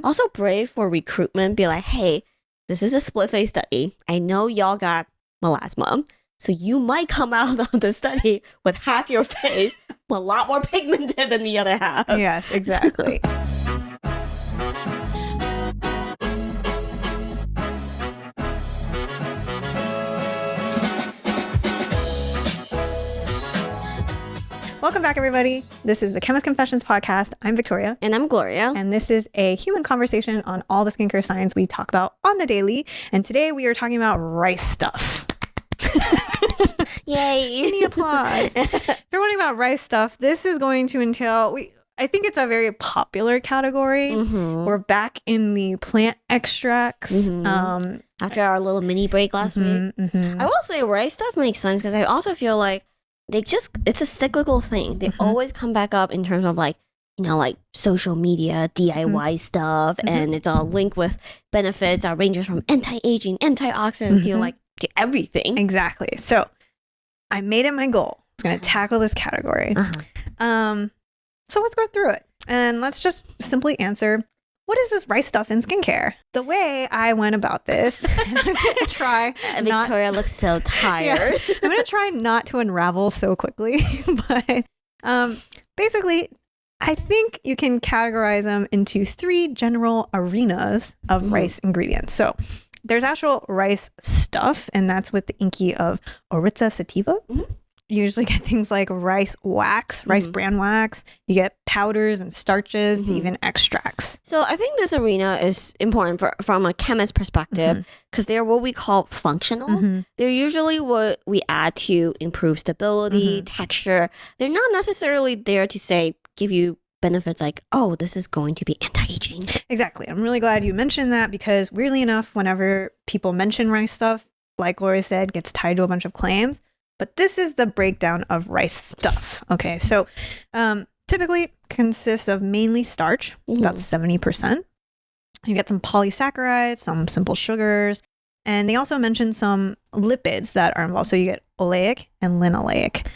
Also brave for recruitment. Be like, hey, this is a split phase study. I know y'all got melasma. So you might come out of the study with half your face a lot more pigmented than the other half. Yes, exactly. Welcome back, everybody. This is the Chemist Confessions podcast. I'm Victoria. And I'm Gloria. And this is a human conversation on all the skincare science we talk about on the daily. And today we are talking about rice stuff. Yay. Any applause. If you're wondering about rice stuff, this is going to entail... I think it's a very popular category. We're back in the plant extracts. After our little mini break last week. I will say rice stuff makes sense because I also feel like it's a cyclical thing. They always come back up in terms of like social media, DIY stuff, and it's all linked with benefits that ranges from anti-aging, antioxidant to everything. Exactly. So I made it my goal. I was going to tackle this category. So let's go through it and let's just simply answer, what is this rice stuff in skincare? The way I went about this, and I'm going to try Victoria looks so tired. I'm going to try not to unravel so quickly, but basically, I think you can categorize them into 3 general arenas of rice ingredients. So there's actual rice stuff, and that's with the inky of Oryza sativa. You usually get things like rice wax, rice bran wax. You get powders and starches to even extracts. So I think this arena is important from a chemist perspective because they're what we call functionals. They're usually what we add to improve stability, texture. They're not necessarily there to say, give you benefits like, oh, this is going to be anti-aging. Exactly. I'm really glad you mentioned that because weirdly enough, whenever people mention rice stuff, like Gloria said, gets tied to a bunch of claims. But this is the breakdown of rice stuff. Okay, so typically consists of mainly starch, about 70%. You get some polysaccharides, some simple sugars, and they also mention some lipids that are involved. So you get oleic and linoleic.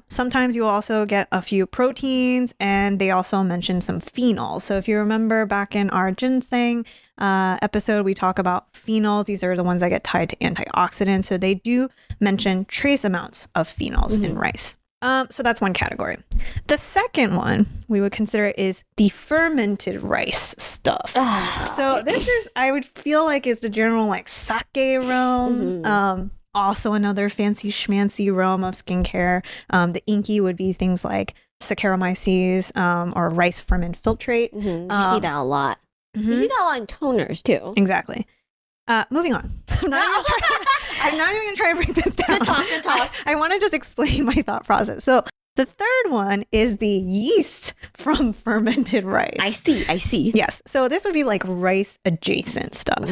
Sometimes you will also get a few proteins, and they also mention some phenols. So if you remember back in our ginseng episode, we talk about phenols. These are the ones that get tied to antioxidants. So they do mention trace amounts of phenols in rice. So that's one category. The second one we would consider is the fermented rice stuff. So this is, I would feel like it's the general like sake realm. Also another fancy schmancy realm of skincare. The inky would be things like Saccharomyces or rice ferment filtrate. You see that a lot. You see that a lot in toners too. Exactly. Moving on. I'm not even going to try to break this down. Good talk. I want to just explain my thought process. So the third one is the yeast from fermented rice. I see. Yes. So this would be like rice adjacent stuff.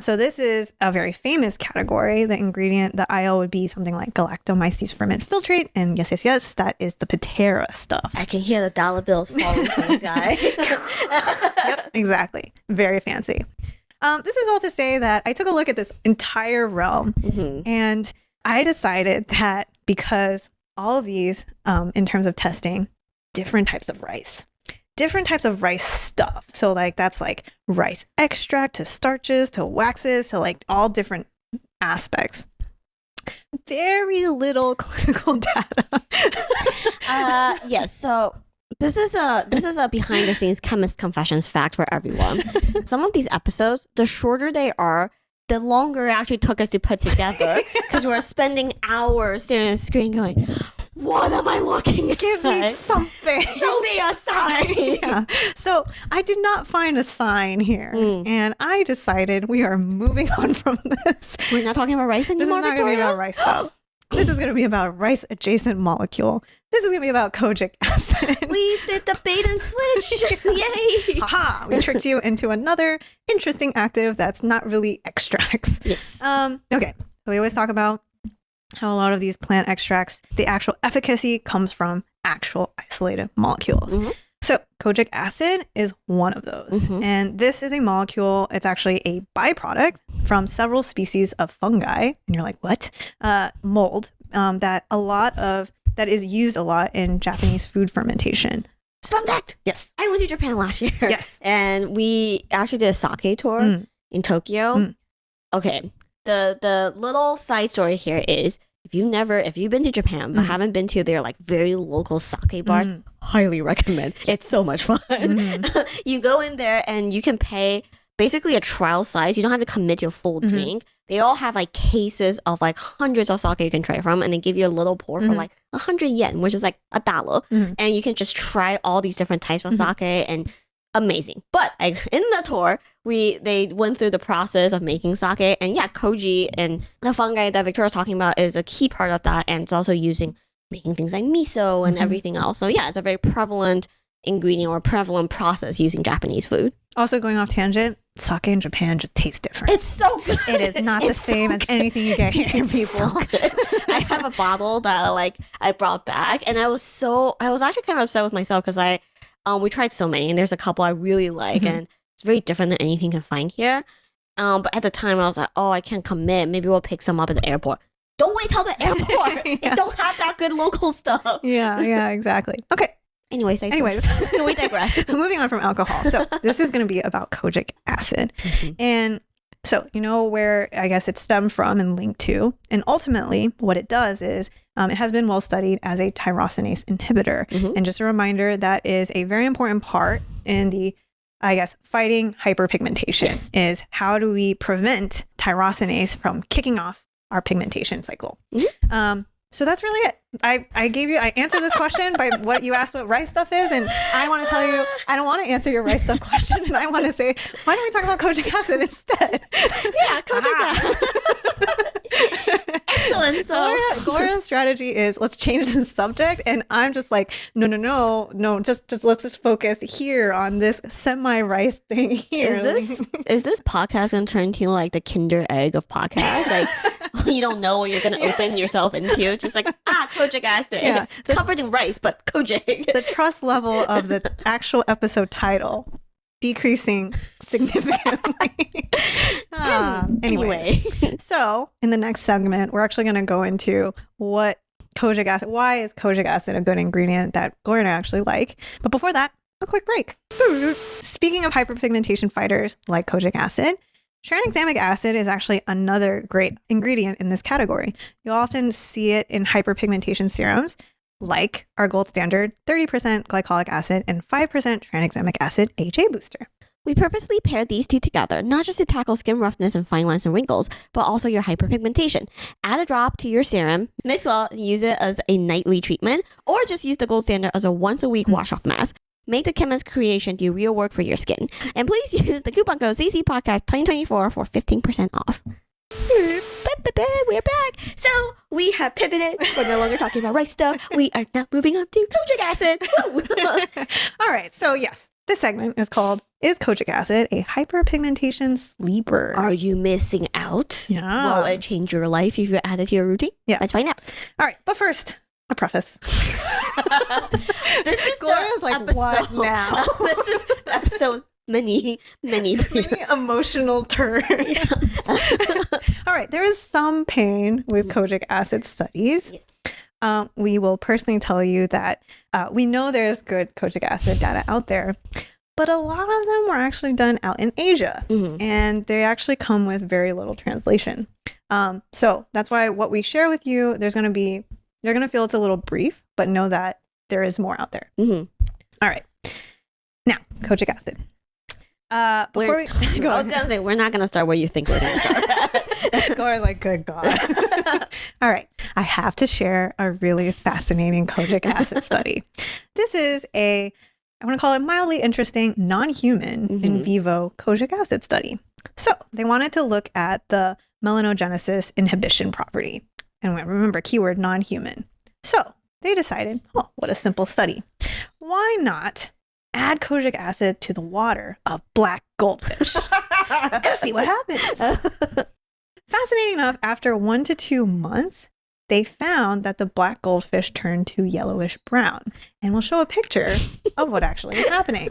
So this is a very famous category. The ingredient, the IO would be something like galactomyces ferment filtrate. And yes, that is the Pitera stuff. I can hear the dollar bills falling from the sky. Yep, exactly. Very fancy. This is all to say that I took a look at this entire realm and I decided that because all of these, in terms of testing, different types of rice stuff. So like that's like rice extract to starches to waxes to like all different aspects. Very little clinical data. Yes. So this is a behind the scenes chemist confessions fact for everyone. Some of these episodes, the shorter they are, the longer it actually took us to put together because we're spending hours staring at the screen going, what am I looking at? Give me something. Show me a sign. Yeah. So I did not find a sign here. And I decided we are moving on from this. We're not talking about rice anymore, This is not going to be about rice stuff. This is going to be about a rice adjacent molecule. This is going to be about kojic acid. We did the bait and switch. Yay. Haha. We tricked you into another interesting active that's not really extracts. Yes. Okay. So we always talk about how a lot of these plant extracts, the actual efficacy comes from actual isolated molecules. So kojic acid is one of those. And this is a molecule, it's actually a byproduct from several species of fungi. And you're like, what? Mold that is used a lot in Japanese food fermentation. Fun fact. Yes. I went to Japan last year. Yes. And we actually did a sake tour in Tokyo. Okay. The little side story here is if you've been to Japan but haven't been to their like very local sake bars, highly recommend. It's so much fun. You go in there and you can pay basically a trial size. You don't have to commit to a full drink. They all have like cases of like hundreds of sake you can try from, and they give you a little pour for like 100 yen, which is like $1. And you can just try all these different types of sake, and amazing. But like in the tour, they went through the process of making sake, and yeah, koji and the fungi that Victoria's talking about is a key part of that, and it's also making things like miso and everything else. So yeah, it's a very prevalent ingredient or prevalent process using Japanese food. Also, going off tangent, sake in Japan just tastes different. It's so good. It is not the same as anything you get here, people. So good. I have a bottle that like I brought back, and I was actually kind of upset with myself because we tried so many, and there's a couple I really like, and it's very different than anything you can find here. But at the time, I was like, oh, I can't commit. Maybe we'll pick some up at the airport. Don't wait till the airport. They don't have that good local stuff. Yeah, exactly. Okay. Anyways, we digress. Moving on from alcohol. So this is going to be about kojic acid. And so you know where I guess it stemmed from and linked to. And ultimately what it does is it has been well studied as a tyrosinase inhibitor. And just a reminder, that is a very important part in the, I guess, fighting hyperpigmentation is how do we prevent tyrosinase from kicking off our pigmentation cycle. So that's really it. I answered this question by what you asked what rice stuff is, and I want to tell you, I don't want to answer your rice stuff question, and I want to say, why don't we talk about kojic acid instead? Yeah, kojic acid. Excellent. So Gloria's strategy is let's change the subject, and I'm just like, no, just let's just focus here on this semi-rice thing here. Is this podcast gonna turn into like the Kinder Egg of podcasts? Like you don't know what you're gonna open yourself into. Just like kojic acid. Yeah, it's covered in rice, but kojic. The trust level of the actual episode title decreasing significantly. Anyway, so in the next segment, we're actually going to go into why is kojic acid a good ingredient that Gloria and I actually like. But before that, a quick break. Speaking of hyperpigmentation fighters like kojic acid, tranexamic acid is actually another great ingredient in this category. You'll often see it in hyperpigmentation serums, like our gold standard 30% glycolic acid and 5% tranexamic acid AHA booster. We purposely paired these two together, not just to tackle skin roughness and fine lines and wrinkles, but also your hyperpigmentation. Add a drop to your serum, mix well, and use it as a nightly treatment, or just use the gold standard as a once-a-week wash-off mask. Make the Chemist creation do real work for your skin. And please use the coupon code CCPodcast2024 for 15% off. We're back. So we have pivoted. We're no longer talking about rice stuff. We are now moving on to kojic acid. All right. So yes, this segment is called Is Kojic Acid a Hyperpigmentation Sleeper? Are you missing out? Yeah. Will it change your life if you add it to your routine? Yeah. Let's find out. All right. But first, a preface. This is Gloria's like, episode. What now? This is the episode many emotional turn. All right. There is some pain with kojic acid studies. Yes. We will personally tell you that we know there's good kojic acid data out there, but a lot of them were actually done out in Asia, and they actually come with very little translation. So that's why what we share with you, you're going to feel it's a little brief, but know that there is more out there. All right. Now, kojic acid. I was gonna say we're not gonna start where you think we're gonna start. Gloria's like, good God. All right, I have to share a really fascinating kojic acid study. This is I want to call it mildly interesting, non-human in vivo kojic acid study. So they wanted to look at the melanogenesis inhibition property, and remember, keyword non-human. So they decided, oh, what a simple study. Why not add kojic acid to the water of black goldfish and see what happens. Fascinating enough, after 1 to 2 months, they found that the black goldfish turned to yellowish brown. And we'll show a picture of what actually is happening.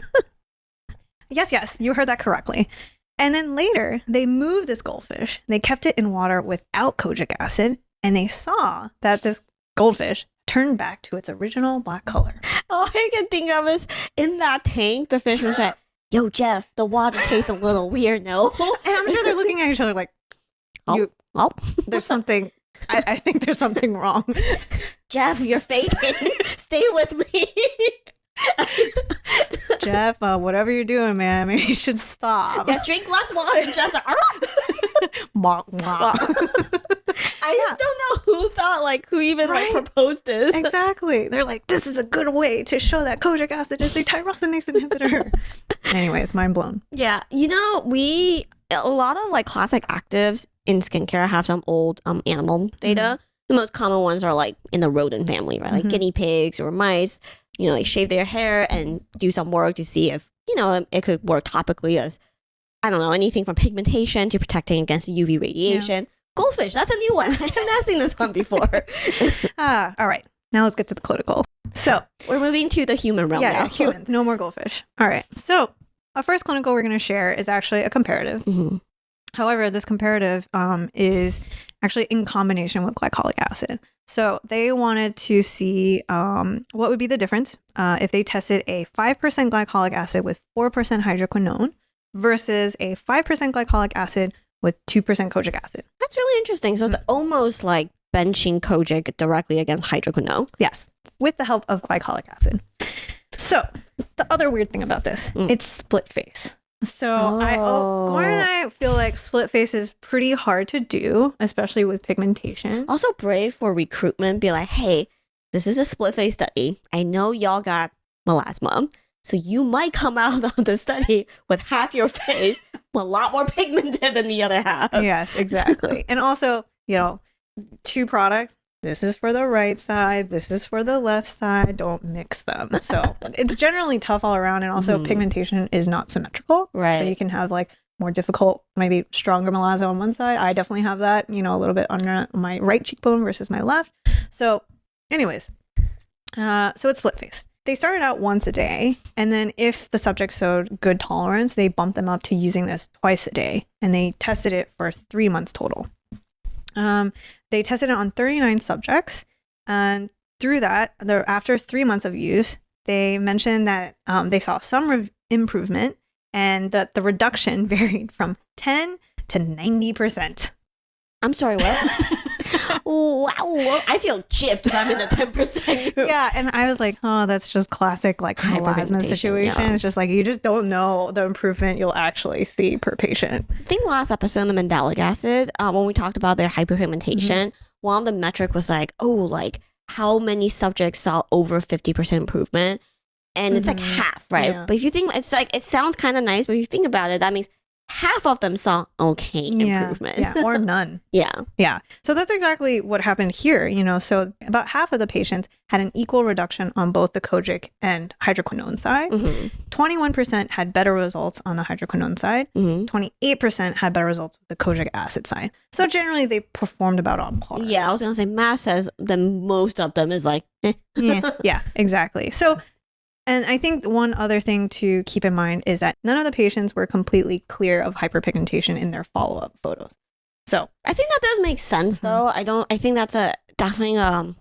Yes, you heard that correctly. And then later, they moved this goldfish. They kept it in water without kojic acid, and they saw that this goldfish turned back to its original black color. All I can think of is in that tank, the fish was like, yo, Jeff, the water tastes a little weird, no? And I'm sure they're looking at each other like, there's something, I think there's something wrong. Jeff, you're fading. Stay with me. Jeff, whatever you're doing, man, maybe you should stop. Yeah, drink less water. And Jeff's like, I just don't know who thought, who even proposed this. Exactly. They're like, this is a good way to show that kojic acid is a tyrosinase inhibitor. Anyways, mind blown. Yeah. A lot of classic actives in skincare have some old animal data. The most common ones are in the rodent family, right? Like guinea pigs or mice, shave their hair and do some work to see if, it could work topically as, I don't know, anything from pigmentation to protecting against UV radiation. Yeah. Goldfish, that's a new one. I have not seen this one before. All right. Now let's get to the clinical. So we're moving to the human realm now. Yeah, humans. No more goldfish. All right. So our first clinical we're going to share is actually a comparative. However, this comparative is actually in combination with glycolic acid. So they wanted to see what would be the difference if they tested a 5% glycolic acid with 4% hydroquinone versus a 5% glycolic acid with 2% kojic acid. That's really interesting. So it's almost like benching kojic directly against hydroquinone. Yes, with the help of glycolic acid. So the other weird thing about this, it's split face. So Lauren and I feel like split face is pretty hard to do, especially with pigmentation. Also brave for recruitment. Be like, hey, this is a split face study. I know y'all got melasma. So you might come out of the study with half your face a lot more pigmented than the other half. Yes, exactly. And also, 2 products. This is for the right side. This is for the left side. Don't mix them. So it's generally tough all around. And also pigmentation is not symmetrical. Right. So you can have more difficult, maybe stronger melasma on one side. I definitely have that, a little bit under my right cheekbone versus my left. So anyways, so it's split face. They started out once a day. And then if the subject showed good tolerance, they bumped them up to using this twice a day. And they tested it for 3 months total. They tested it on 39 subjects, and through that, after 3 months of use, they mentioned that they saw some improvement, and that the reduction varied from 10 to 90%. I'm sorry, what? Wow, I feel chipped if I'm in the 10% group. Yeah, and I was like, oh, that's just classic melasma situation. Yeah. It's just you just don't know the improvement you'll actually see per patient. I think last episode on the mandelic acid, when we talked about their hyperpigmentation, one of the metric was how many subjects saw over 50% improvement. And it's half, right? Yeah. But if you think, it's it sounds kind of nice, but if you think about it, that means half of them saw improvement. Yeah, or none. Yeah. So that's exactly what happened here, So about half of the patients had an equal reduction on both the kojic and hydroquinone side. 21% had better results on the hydroquinone side. 28% had better results with the kojic acid side. So generally, they performed about on par. Yeah, I was going to say, math says that most of them is yeah, exactly. So and I think one other thing to keep in mind is that none of the patients were completely clear of hyperpigmentation in their follow-up photos. So I think that does make sense, though. I think that's definitely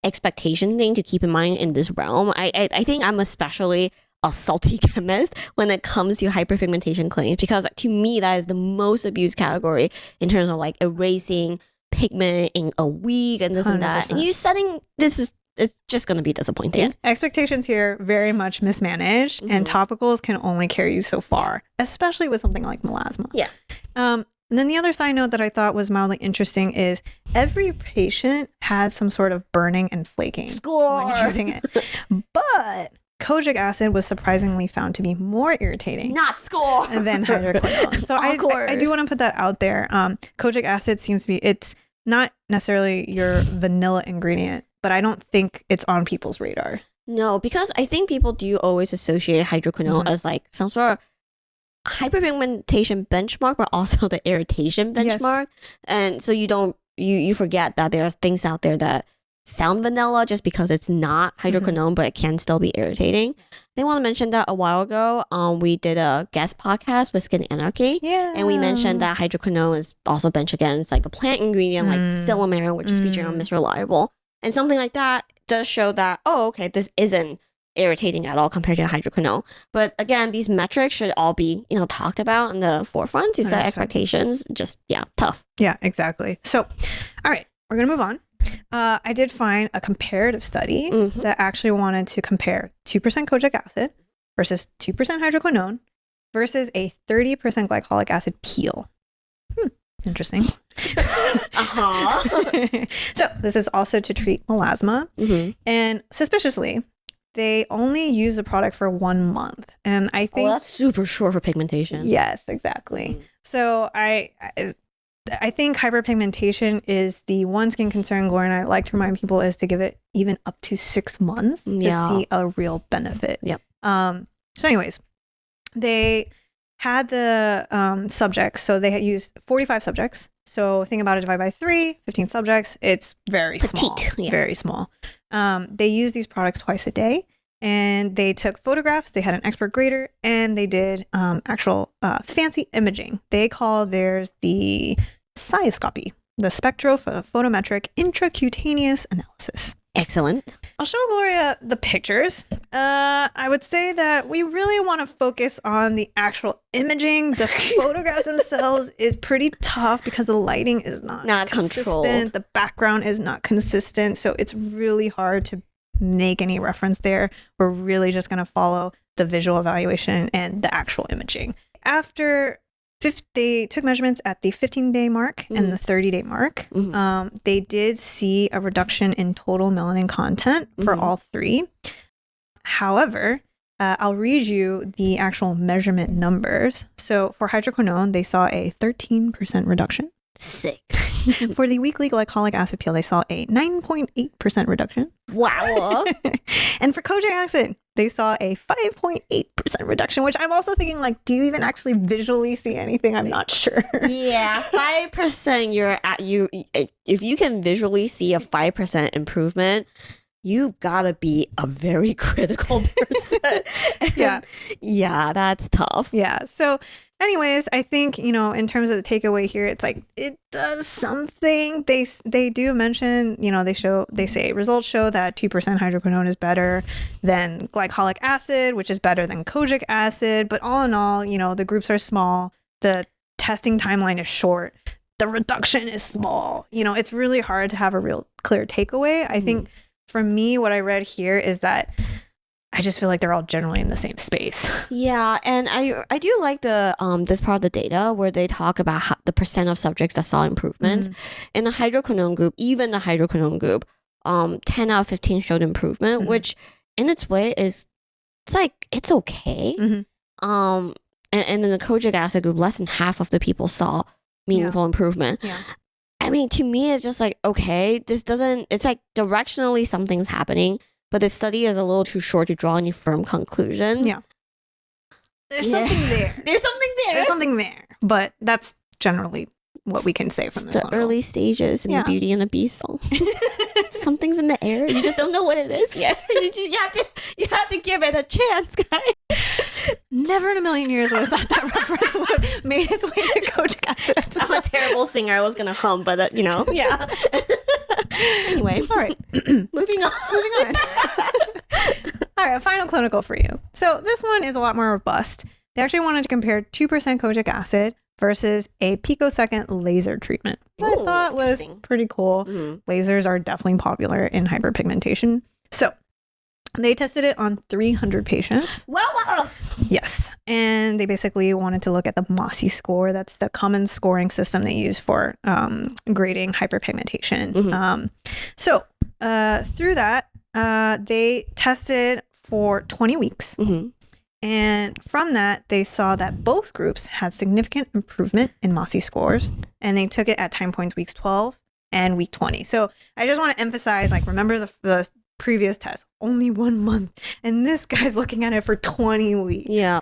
expectation thing to keep in mind in this realm. I think I'm especially a salty chemist when it comes to hyperpigmentation claims, because to me that is the most abused category in terms of erasing pigment in a week and this 100%. And that. And you're setting it's just going to be disappointing. Yeah. Expectations here very much mismanaged, and topicals can only carry you so far, especially with something like melasma. Yeah. And then the other side note that I thought was mildly interesting is every patient had some sort of burning and flaking when using it. But kojic acid was surprisingly found to be more irritating than hydroquinone. So I do want to put that out there. Kojic acid seems to be, it's not necessarily your vanilla ingredient, but I don't think it's on people's radar. No, because I think people do always associate hydroquinone as some sort of hyperpigmentation benchmark, but also the irritation benchmark. Yes. And so you forget that there are things out there that sound vanilla just because it's not hydroquinone, but it can still be irritating. They want to mention that a while ago, we did a guest podcast with Skin Anarchy. Yeah. And we mentioned that hydroquinone is also bench against a plant ingredient like silymarin, which is featured on Miss Reliable. And something like that does show that, oh, okay, this isn't irritating at all compared to hydroquinone. But again, these metrics should all be, talked about in the forefront to set 100%. expectations. Just, tough. Yeah, exactly. So, all right, we're going to move on. I did find a comparative study that actually wanted to compare 2% kojic acid versus 2% hydroquinone versus a 30% glycolic acid peel. Interesting. So this is also to treat melasma. And suspiciously, they only use the product for 1 month. And I think that's super short for pigmentation. Yes, exactly. So I think hyperpigmentation is the one skin concern, Gloria, and I like to remind people is to give it even up to 6 months to see a real benefit. Yep. So anyways, they had the subjects. So they had used 45 subjects. So think about it, divide by 3, 15 subjects. It's very small. Very small. They used these products twice a day. And they took photographs, they had an expert grader, and they did actual fancy imaging. They call theirs the cystoscopy, the spectrophotometric intracutaneous analysis. Excellent. I'll show Gloria the pictures. I would say that we really want to focus on the actual imaging. The photographs themselves is pretty tough because the lighting is not consistent. Controlled. The background is not consistent. So it's really hard to make any reference there. We're really just going to follow the visual evaluation and the actual imaging. After they took measurements at the 15-day mark and the 30-day mark. They did see a reduction in total melanin content for all 3. However, I'll read you the actual measurement numbers. So for hydroquinone, they saw a 13% reduction. Sick. For the weekly glycolic acid peel, they saw a 9.8% reduction. Wow. And for kojic acid, they saw a 5.8% reduction, which I'm also thinking, like, do you even actually visually see anything? I'm not sure. Yeah, 5%. You're at you. If you can visually see a 5% improvement, you gotta be a very critical person. Yeah, that's tough. Yeah. So anyways, I think, in terms of the takeaway here, it's like it does something. They do mention, they say results show that 2% hydroquinone is better than glycolic acid, which is better than kojic acid. But all in all, the groups are small. The testing timeline is short. The reduction is small. It's really hard to have a real clear takeaway. I think for me, what I read here is that I just feel like they're all generally in the same space. Yeah, and I do like the this part of the data where they talk about the percent of subjects that saw improvements. In the hydroquinone group, even the hydroquinone group, 10 out of 15 showed improvement, which in its way it's okay. And in the kojic acid group, less than half of the people saw meaningful improvement. Yeah. I mean, to me, it's just like, okay, it's like directionally something's happening, but the study is a little too short to draw any firm conclusions. Yeah. There's something there. There's something there. But that's generally what we can say from this. The early stages in the Beauty and the Beast song. Something's in the air. You just don't know what it is yet. You have to give it a chance, guys. Never in a million years would have thought that reference would have made its way to kojic acid episode. I'm a terrible singer. I was gonna hum, but yeah. Anyway, all right. Moving on. All right, a final clinical for you. So this one is a lot more robust. They actually wanted to compare 2% kojic acid versus a picosecond laser treatment. I thought was pretty cool. Lasers are definitely popular in hyperpigmentation. So they tested it on 300 patients. Wow. Yes. And they basically wanted to look at the MOSI score. That's the common scoring system they use for grading hyperpigmentation. So through that, they tested for 20 weeks. And from that, they saw that both groups had significant improvement in MOSI scores. And they took it at time points weeks 12 and week 20. So I just want to emphasize, remember the previous test, only 1 month, and this guy's looking at it for 20 weeks. Yeah.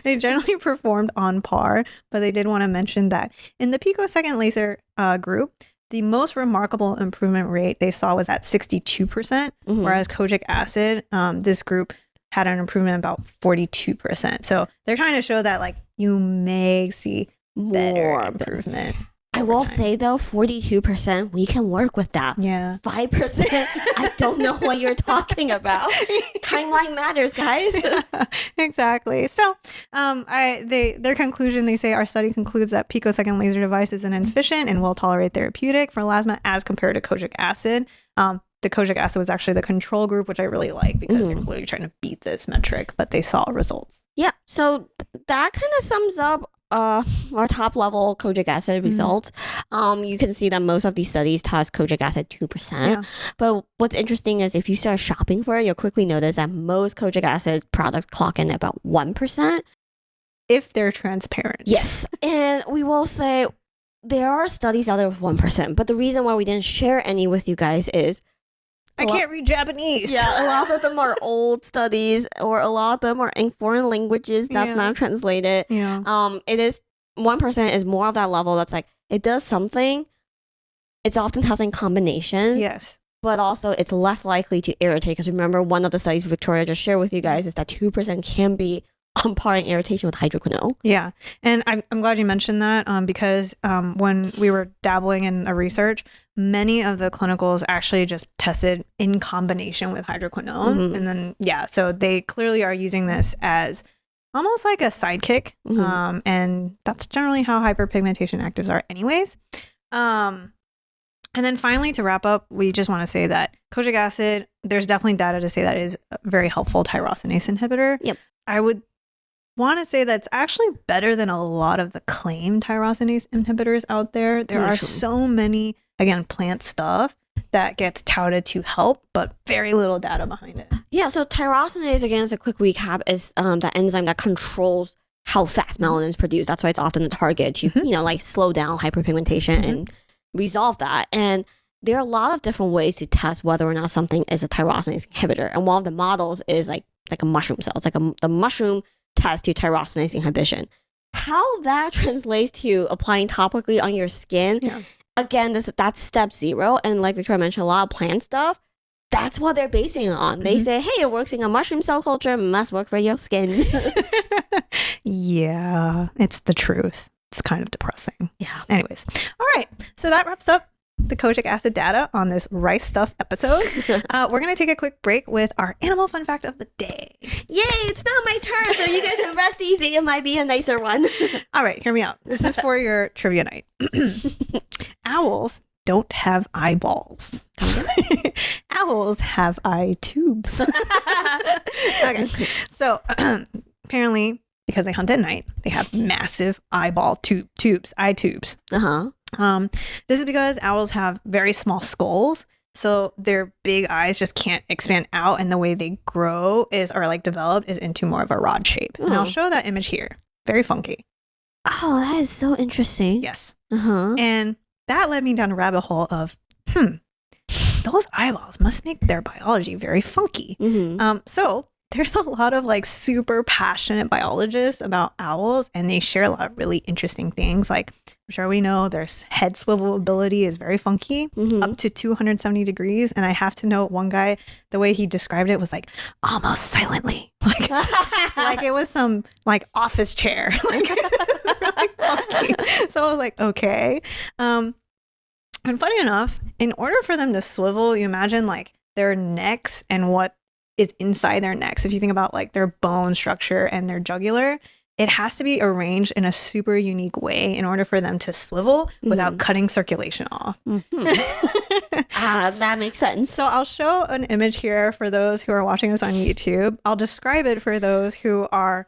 They generally performed on par, but they did want to mention that in the picosecond laser group, the most remarkable improvement rate they saw was at 62%, whereas kojic acid, this group had an improvement about 42%. So they're trying to show that you may see better improvement. I will say though, 42%, we can work with that. Yeah. 5%, I don't know what you're talking about. Timeline matters, guys. Yeah, exactly. So, their conclusion, they say our study concludes that picosecond laser device is an efficient and well-tolerated therapeutic for melasma as compared to kojic acid. The kojic acid was actually the control group, which I really like because they're clearly trying to beat this metric, but they saw results. Yeah, so that kind of sums up our top level kojic acid results. You can see that most of these studies test kojic acid 2%. Yeah. But what's interesting is if you start shopping for it, you'll quickly notice that most kojic acid products clock in at about 1%. If they're transparent. Yes. And we will say there are studies out there with 1%, but the reason why we didn't share any with you guys is I can't read Japanese. Yeah, a lot of them are old studies, or a lot of them are in foreign languages that's not translated. Yeah. It is 1% is more of that level that's like it does something. It's often testing combinations. Yes. But also it's less likely to irritate because remember one of the studies Victoria just shared with you guys is that 2% can be on par in irritation with hydroquinone. Yeah. And I'm glad you mentioned that because when we were dabbling in the research, many of the clinicals actually just tested in combination with hydroquinone. And then, so they clearly are using this as almost like a sidekick. And that's generally how hyperpigmentation actives are anyways. And then finally, to wrap up, we just want to say that kojic acid, there's definitely data to say that is a very helpful tyrosinase inhibitor. Yep. I would want to say that's actually better than a lot of the claimed tyrosinase inhibitors out there. There are so many, again, plant stuff that gets touted to help, but very little data behind it. Yeah, so tyrosinase, again, as a quick recap, is that enzyme that controls how fast melanin is produced. That's why it's often the target to, like slow down hyperpigmentation and resolve that. And there are a lot of different ways to test whether or not something is a tyrosinase inhibitor. And one of the models is like a mushroom cell. It's like the mushroom test to tyrosinase inhibition. How that translates to applying topically on your skin, again, that's step 0. And like Victoria mentioned, a lot of plant stuff, that's what they're basing it on. They say, hey, it works in a mushroom cell culture, must work for your skin. Yeah, it's the truth. It's kind of depressing. Yeah. Anyways, all right. So that wraps up the kojic acid data on this rice stuff episode. We're going to take a quick break with our animal fun fact of the day. Yay, it's not my turn, so you guys can rest easy. It might be a nicer one. All right, hear me out. This is for your trivia night. Owls don't have eyeballs. Owls have eye tubes. Okay, so apparently, because they hunt at night, they have massive eyeball tubes, eye tubes. This is because owls have very small skulls, so their big eyes just can't expand out, and the way they grow develop is into more of a rod shape. And I'll show that image here. Very funky. Oh, that is so interesting. Yes. And that led me down a rabbit hole of, those eyeballs must make their biology very funky. So there's a lot of like super passionate biologists about owls, and they share a lot of really interesting things. Like, I'm sure we know their head swivel ability is very funky, up to 270 degrees. And I have to note, one guy, the way he described it was like almost silently, like it was some like office chair, like really funky. So I was like, okay. And funny enough, in order for them to swivel, you imagine like their necks and what is inside their necks. If you think about like their bone structure and their jugular, it has to be arranged in a super unique way in order for them to swivel without cutting circulation off. That makes sense. So I'll show an image here for those who are watching us on YouTube. I'll describe it for those who are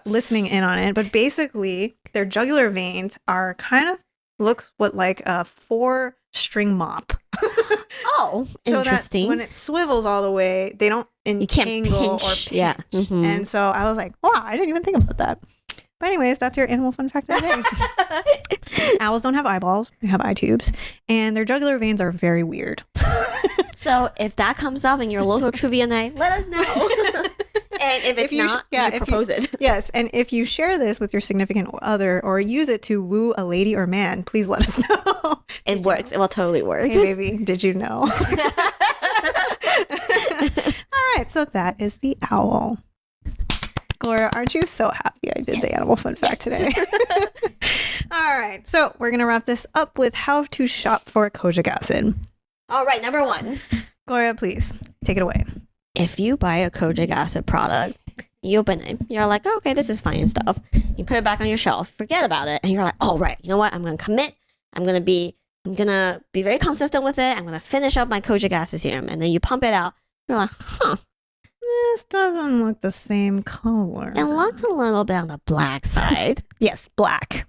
listening in on it. But basically, their jugular veins are kind of look what like a 4-string mop. Oh, so interesting. That when it swivels all the way, they don't entangle or pinch. Yeah. And so I was like, wow, I didn't even think about that. But anyways, that's your animal fun fact of the day. Owls don't have eyeballs. They have eye tubes. And their jugular veins are very weird. So if that comes up in your local trivia night, let us know. And if it's not, you should propose it. Yes. And if you share this with your significant other or use it to woo a lady or man, please let us know. It works. It will totally work. Hey, baby, did you know? All right. So that is the owl. Gloria, aren't you so happy I did the animal fun fact today? All right. So we're going to wrap this up with how to shop for kojic acid. All right, number 1. Gloria, please take it away. If you buy a kojic acid product, you open it, you're like, oh, okay, this is fine and stuff. You put it back on your shelf, forget about it, and you're like, oh, right, you know what? I'm going to commit. I'm gonna be very consistent with it. I'm gonna finish up my kojic acid serum, and then you pump it out. You're like, huh, this doesn't look the same color. It looks a little bit on the black side. Yes, black.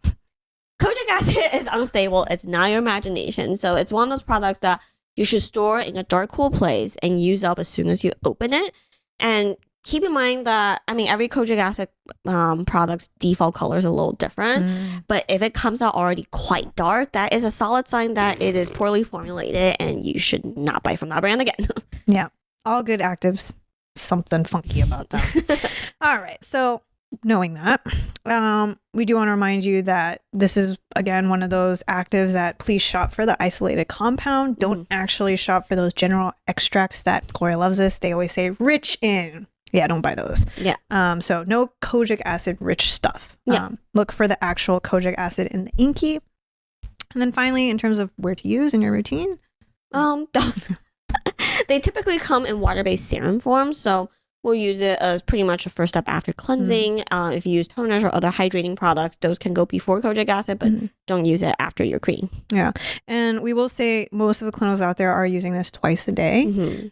Kojic acid is unstable. It's not your imagination. So it's one of those products that you should store in a dark, cool place and use up as soon as you open it. And keep in mind that, I mean, every kojic acid product's default color is a little different. But if it comes out already quite dark, that is a solid sign that it is poorly formulated and you should not buy from that brand again. Yeah. All good actives. Something funky about them. All right. So knowing that, we do want to remind you that this is, again, one of those actives that please shop for the isolated compound. Don't actually shop for those general extracts that Gloria loves this. They always say rich in. Yeah, don't buy those. Yeah. So no kojic acid rich stuff. Yeah. Look for the actual kojic acid in the inky. And then finally, in terms of where to use in your routine, they typically come in water-based serum form, so we'll use it as pretty much a first step after cleansing. If you use toners or other hydrating products, those can go before kojic acid, but don't use it after your cream. Yeah. And we will say most of the clinicals out there are using this twice a day.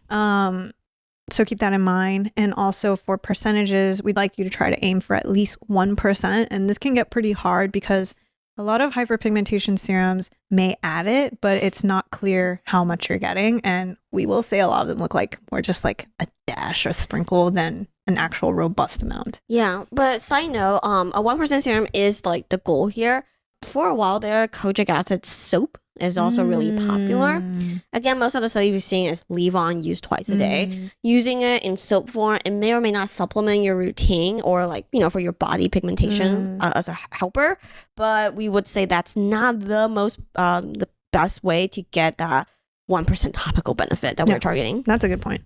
So keep that in mind. And also for percentages, we'd like you to try to aim for at least 1%. And this can get pretty hard because a lot of hyperpigmentation serums may add it, but it's not clear how much you're getting. And we will say a lot of them look like more just like a dash or sprinkle than an actual robust amount. Yeah, but side note, a 1% serum is like the goal here. For a while there, kojic acid soap is also really popular. Again, most of the studies we've seen is leave on, use twice a day. Using it in soap form, it may or may not supplement your routine or like, you know, for your body pigmentation as a helper. But we would say that's not the best way to get that 1% topical benefit that we're targeting. That's a good point.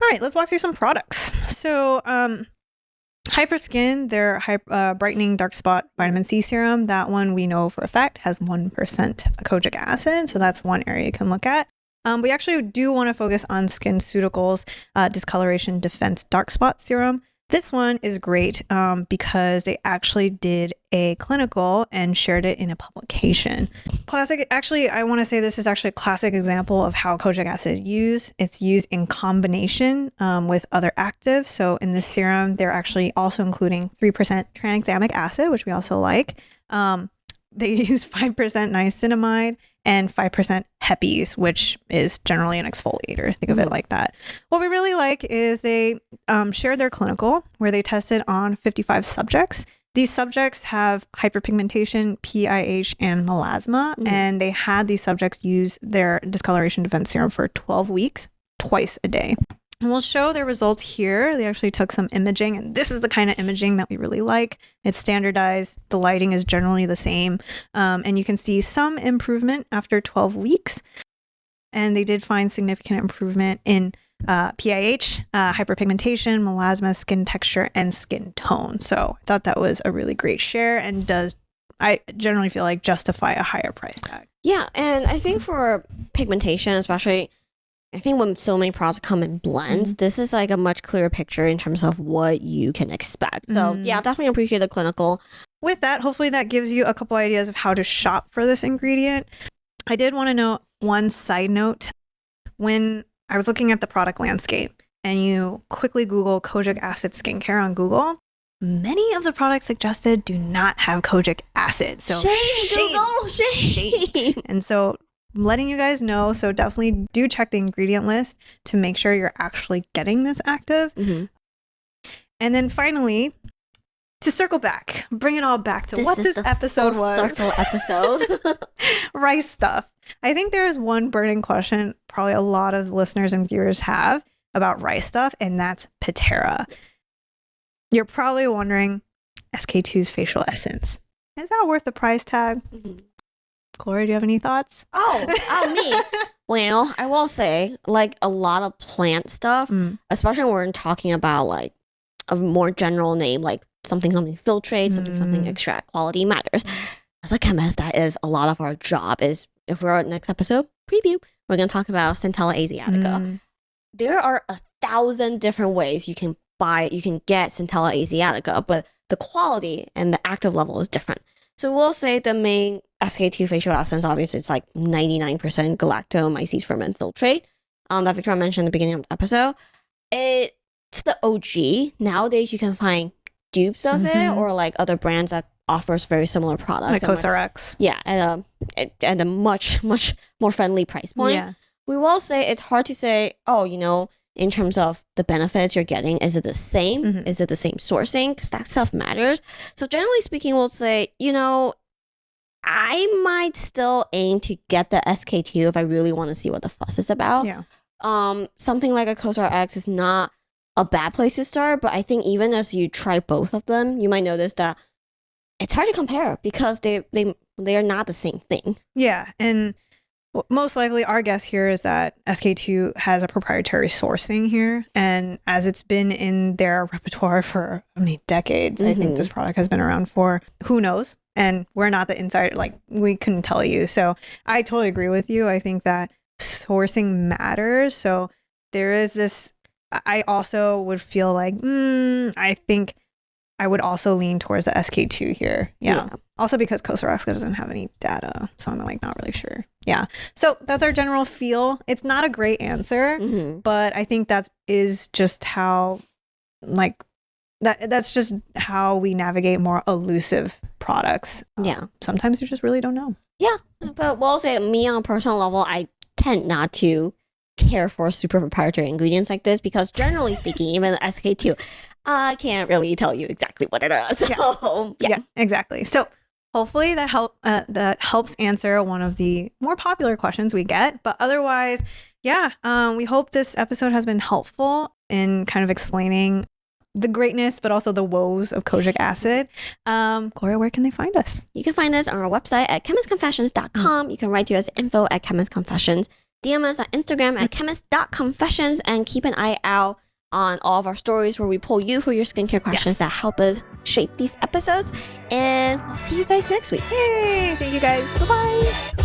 All right, let's walk through some products. So, Hyperskin, their brightening dark spot vitamin C serum, that one we know for a fact has 1% kojic acid. So that's one area you can look at. We actually do want to focus on SkinCeuticals Discoloration Defense Dark Spot Serum. This one is great because they actually did a clinical and shared it in a publication. Actually, I want to say this is actually a classic example of how kojic acid is used. It's used in combination with other actives. So in this serum, they're actually also including 3% tranexamic acid, which we also like. They use 5% niacinamide and 5% Hepes, which is generally an exfoliator. Think of it like that. What we really like is they shared their clinical where they tested on 55 subjects. These subjects have hyperpigmentation, PIH, and melasma, and they had these subjects use their discoloration defense serum for 12 weeks, twice a day. And we'll show their results here. They actually took some imaging, and this is the kind of imaging that we really like. It's standardized. The lighting is generally the same. And you can see some improvement after 12 weeks. And they did find significant improvement in PIH, hyperpigmentation, melasma, skin texture, and skin tone. So I thought that was a really great share and does, I generally feel like, justify a higher price tag. Yeah, and I think for pigmentation, especially, I think when so many products come in blends, this is like a much clearer picture in terms of what you can expect. So yeah, definitely appreciate the clinical. With that, hopefully that gives you a couple ideas of how to shop for this ingredient. I did want to note one side note. When I was looking at the product landscape and you quickly Google kojic acid skincare on Google, many of the products suggested do not have kojic acid. So shame. Google, shame. And so I'm letting you guys know, so definitely do check the ingredient list to make sure you're actually getting this active. And then finally, to circle back, bring it all back to what this episode was. Circle episode. Rice stuff. I think there's one burning question probably a lot of listeners and viewers have about rice stuff, and that's Pitera. You're probably wondering, SK2's facial essence, is that worth the price tag? Gloria, do you have any thoughts? Me. Well, I will say, like a lot of plant stuff, especially when we're talking about like a more general name, like something filtrate, something extract, quality matters. as a chemist, that is a lot of our job is, if we're on next episode preview, we're going to talk about Centella asiatica. There are 1,000 different ways you can get Centella asiatica, but the quality and the active level is different. So we'll say the main SK2 facial essence, obviously it's like 99% galactomyces ferment filtrate that Victoria mentioned at the beginning of the episode. It's the OG. Nowadays you can find dupes of it, or like other brands that offers very similar products. Like CosRx. Yeah, at a much, much more friendly price point. Yeah. We will say it's hard to say, in terms of the benefits you're getting, is it the same? Is it the same sourcing? Because that stuff matters. So generally speaking, we'll say, I might still aim to get the SK2 if I really want to see what the fuss is about. Yeah. Something like a CosRx is not a bad place to start, but I think even as you try both of them, you might notice that it's hard to compare because they are not the same thing. Yeah, and most likely our guess here is that SK2 has a proprietary sourcing here, and as it's been in their repertoire for decades, I think this product has been around for, who knows, and we're not the insider, like we couldn't tell you. So I totally agree with you. I think that sourcing matters. So there is this, I also would feel like I think I would also lean towards the SK2 here. Yeah. Also because CosRx doesn't have any data, so I'm like not really sure. Yeah. So that's our general feel. It's not a great answer, but I think that is just how, like, that's just how we navigate more elusive products. Yeah. Sometimes you just really don't know. Yeah. But we'll say me on a personal level, I tend not to care for super proprietary ingredients like this because generally speaking, even the SK2, I can't really tell you exactly what it is. So, yeah, exactly. So hopefully that helps answer one of the more popular questions we get. But otherwise, we hope this episode has been helpful in kind of explaining the greatness, but also the woes of kojic acid. Gloria, where can they find us? You can find us on our website at chemistconfessions.com. You can write to us at info@chemistconfessions. DM us on Instagram at chemist.confessions, and keep an eye out on all of our stories where we pull you for your skincare questions that help us shape these episodes. And we'll see you guys next week. Yay! Thank you guys. Bye-bye.